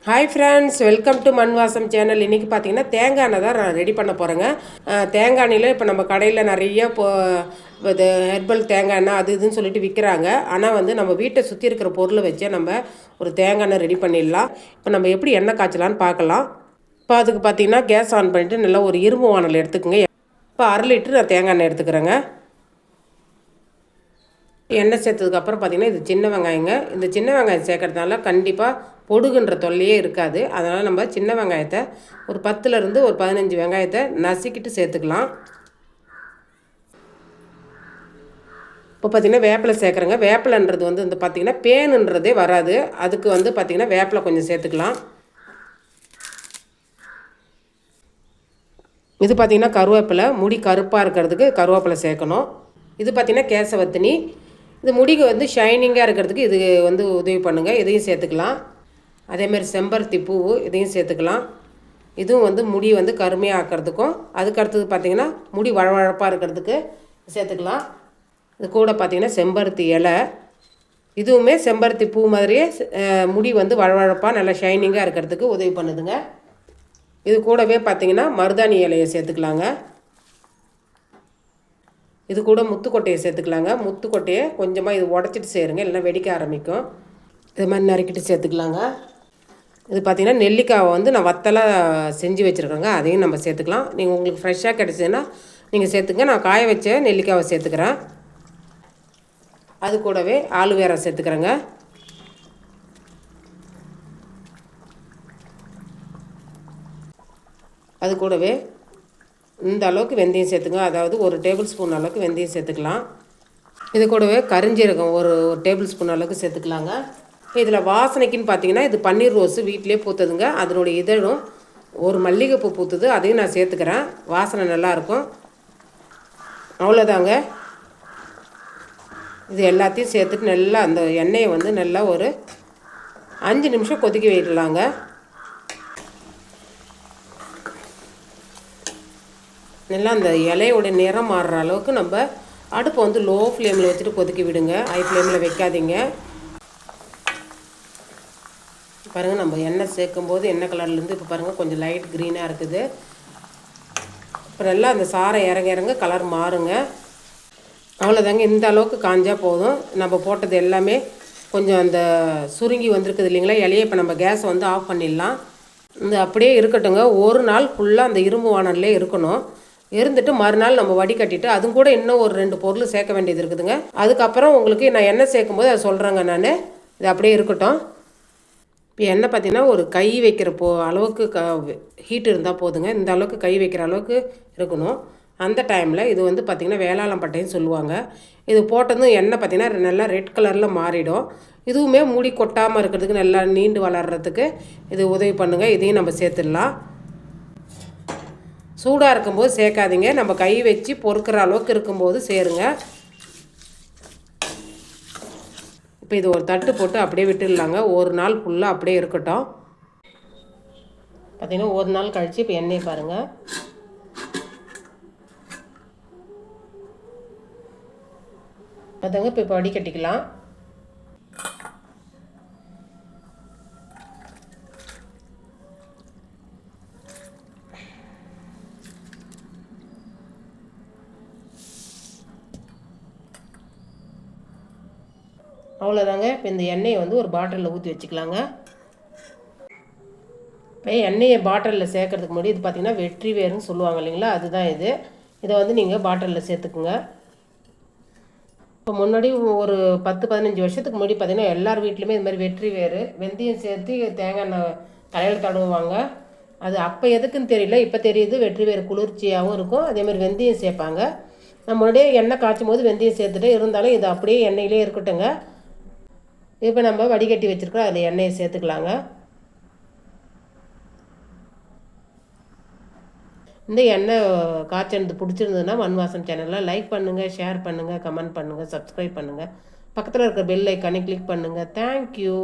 Hi friends, welcome to மண்வாசம் channel. இன்றைக்கி பார்த்தீங்கன்னா தேங்காய் எண்ணெய் தான் நான் ரெடி பண்ண போகிறேங்க. தேங்காய் எண்ணெயில் இப்போ நம்ம கடையில் நிறைய இது ஹெர்பல் தேங்காய் எண்ணெய் அது இதுன்னு சொல்லிட்டு விற்கிறாங்க. ஆனால் வந்து நம்ம வீட்டை சுற்றி இருக்கிற பொருளை வச்சே நம்ம ஒரு தேங்காய் எண்ணெய் ரெடி பண்ணிடலாம். இப்போ நம்ம எப்படி எண்ணெய் காய்ச்சலான்னு பார்க்கலாம். இப்போ அதுக்கு பார்த்தீங்கன்னா கேஸ் ஆன் பண்ணிவிட்டு நல்லா ஒரு இரும்பு வானல் எடுத்துக்கோங்க. இப்போ 1/2 லிட்டர் நான் தேங்காய் எண்ணெய் எடுத்துக்கிறேங்க. எண்ணெய் சேர்த்ததுக்கப்புறம் பார்த்திங்கன்னா இது சின்ன வெங்காயங்க. இந்த சின்ன வெங்காயம் சேர்க்கறதுனால கண்டிப்பாக பொடுகுன்ற தொல்லையே இருக்காது. அதனால் நம்ம சின்ன வெங்காயத்தை ஒரு 10லேருந்து ஒரு 15 வெங்காயத்தை நசுக்கிட்டு சேர்த்துக்கலாம். இப்போ பார்த்திங்கன்னா வேப்பிலை சேர்க்குறேங்க. வேப்பிலைன்றது வந்து பார்த்திங்கன்னா பேனுன்றதே வராது. அதுக்கு வந்து பார்த்திங்கன்னா வேப்பிலை கொஞ்சம் சேர்த்துக்கலாம். இது பார்த்திங்கன்னா கருவேப்பிலை, முடி கருப்பாக இருக்கிறதுக்கு கருவேப்பிலை சேர்க்கணும். இது பார்த்திங்கன்னா கேசவத்தினி. இது முடிக்கு வந்து ஷைனிங்காக இருக்கிறதுக்கு இது வந்து உதவி பண்ணுங்கள். இதையும் சேர்த்துக்கலாம். அதேமாதிரி செம்பருத்தி பூ இதையும் சேர்த்துக்கலாம். இதுவும் வந்து முடி வந்து கருமையாக ஆக்கிறதுக்கும், அதுக்கு அடுத்தது பார்த்திங்கன்னா முடி வழவழப்பாக இருக்கிறதுக்கு சேர்த்துக்கலாம். இது கூட பார்த்திங்கன்னா செம்பருத்தி இலை, இதுவுமே செம்பருத்தி பூ மாதிரியே முடி வந்து வழவழப்பாக நல்லா ஷைனிங்காக இருக்கிறதுக்கு உதவி பண்ணுதுங்க. இது கூடவே பார்த்திங்கன்னா மருதாணி இலையை சேர்த்துக்கலாங்க. இது கூட முத்துக்கொட்டையை சேர்த்துக்கலாங்க. முத்துக்கொட்டையை கொஞ்சமாக இது உடச்சிட்டு சேருங்க, இல்லைன்னா வெடிக்க ஆரம்பிக்கும். இது மாதிரி நறுக்கிட்டு சேர்த்துக்கலாங்க. இது பார்த்திங்கன்னா நெல்லிக்காவை வந்து நான் வத்தலாக செஞ்சு வச்சுருக்கேங்க, அதையும் நம்ம சேர்த்துக்கலாம். நீங்கள் உங்களுக்கு ஃப்ரெஷ்ஷாக கிடச்சிதுன்னா நீங்கள் சேர்த்துங்க. நான் காய வச்ச நெல்லிக்காவை சேர்த்துக்கிறேன். அது கூடவே ஆலுவேரா சேர்த்துக்கிறேங்க. அது கூடவே இந்த அளவுக்கு வெந்தயம் சேர்த்துங்க. அதாவது 1 டேபிள் ஸ்பூன் அளவுக்கு வெந்தயம் சேர்த்துக்கலாம். இது கூடவே கரிஞ்சீரகம் ஒரு டேபிள் ஸ்பூன் அளவுக்கு சேர்த்துக்கலாங்க. இதில் வாசனைக்குன்னு பார்த்தீங்கன்னா இது பன்னீர் ரோஸு வீட்டிலே பூத்துதுங்க. அதனுடைய இதழும் ஒரு மல்லிகைப்பூ பூத்துது, அதையும் நான் சேர்த்துக்கிறேன். வாசனை நல்லாயிருக்கும். அவ்வளோதாங்க. இது எல்லாத்தையும் சேர்த்துட்டு நல்லா அந்த எண்ணெயை வந்து நல்லா ஒரு 5 நிமிஷம் கொதிக்க விடலாங்க. நல்லா அந்த இலையோட நிறம் மாறுற அளவுக்கு நம்ம அடுப்பை வந்து லோ ஃப்ளேமில் வச்சுட்டு கொதிக்க விடுங்க. ஹை ஃப்ளேமில் வைக்காதீங்க. பாருங்கள், நம்ம எண்ணெய் சேர்க்கும்போது எண்ணெய் கலர்லேருந்து இப்போ பாருங்கள் கொஞ்சம் லைட் க்ரீனாக இருக்குது. இப்போ நல்லா அந்த சாரம் இறங்க கலர் மாறுங்க. அவ்வளோதாங்க. இந்த அளவுக்கு காஞ்சால் போதும். நம்ம போட்டது எல்லாமே கொஞ்சம் அந்த சுருங்கி வந்திருக்குது இல்லைங்களா இலையை. இப்போ நம்ம கேஸை வந்து ஆஃப் பண்ணிடலாம். இந்த அப்படியே இருக்கட்டுங்க. ஒரு நாள் ஃபுல்லாக அந்த இரும்பு வானல்லே இருக்கணும். இருந்துட்டு மறுநாள் நம்ம வடிகட்டிட்டு அதுவும் கூட இன்னும் ஒரு 2 பொருள் சேர்க்க வேண்டியது இருக்குதுங்க. அதுக்கப்புறம் உங்களுக்கு நான் எண்ணெய் சேர்க்கும்போது அதை சொல்கிறேங்க. நான் இது அப்படியே இருக்கட்டும். இப்போ எண்ணெய் பார்த்திங்கன்னா ஒரு கை வைக்கிற அளவுக்கு ஹீட் இருந்தால் போதுங்க. இந்த அளவுக்கு கை வைக்கிற அளவுக்கு இருக்கணும். அந்த டைமில் இது வந்து பார்த்திங்கன்னா வேளாளம் பட்டைன்னு சொல்லுவாங்க. இது போட்டதும் எண்ணெய் பார்த்திங்கன்னா நல்லா ரெட் கலரில் மாறிடும். இதுவுமே முடி கொட்டாமல் இருக்கிறதுக்கு நல்லா நீண்டு வளர்கிறதுக்கு இது உதவி பண்ணுங்கள். இதையும் நம்ம சேர்த்துடலாம். சூடாக இருக்கும்போது சேர்க்காதீங்க. நம்ம கை வச்சு பொறுக்கிற அளவுக்கு இருக்கும்போது சேருங்க. இப்போ இது ஒரு தட்டு போட்டு அப்படியே விட்டுடலாங்க. ஒரு நாள் ஃபுல்லாக அப்படியே இருக்கட்டும். பார்த்திங்கன்னா ஒரு நாள் கழித்து இப்போ எண்ணெயை பாருங்கள். அதுங்க இப்போ வடிகட்டிக்கலாம். அவ்வளோதாங்க. இப்போ இந்த எண்ணெயை வந்து ஒரு பாட்டிலில் ஊற்றி வச்சுக்கலாங்க. இப்போ எண்ணெயை பாட்டிலில் சேர்க்கறதுக்கு முன்னாடி இது பார்த்திங்கன்னா வெற்றி வேர்னு சொல்லுவாங்க இல்லைங்களா, அதுதான் இது. இதை வந்து நீங்கள் பாட்டிலில் சேர்த்துக்குங்க. இப்போ முன்னாடி ஒரு 10-15 வருஷத்துக்கு முன்னாடி பார்த்திங்கன்னா எல்லார் வீட்லேயுமே இது மாதிரி வெற்றி வேர் வெந்தயம் சேர்த்து தேங்காய் எண்ணெய் தலையில் தடவுவாங்க. அது அப்போ எதுக்குன்னு தெரியல, இப்போ தெரியுது. வெற்றி வேர் குளிர்ச்சியாகவும் இருக்கும். அதேமாதிரி வெந்தயம் சேர்ப்பாங்க. நான் முன்னாடியே எண்ணெய் காய்ச்சும் போது வெந்தயம் சேர்த்துட்டு இருந்தாலும் இது அப்படியே எண்ணெயிலே இருக்கட்டுங்க. இப்போ நம்ம வடிகட்டி வச்சுருக்கோம், அதில் எண்ணெயை சேர்த்துக்கலாங்க. இந்த எண்ணெய் காய்ச்சனது பிடிச்சிருந்ததுன்னா மண்வாசம் சேனலில் லைக் பண்ணுங்கள், ஷேர் பண்ணுங்கள், கமெண்ட் பண்ணுங்கள், சப்ஸ்கிரைப் பண்ணுங்கள். பக்கத்தில் இருக்கிற பெல் ஐக்கானை கிளிக் பண்ணுங்கள். தேங்க்யூ.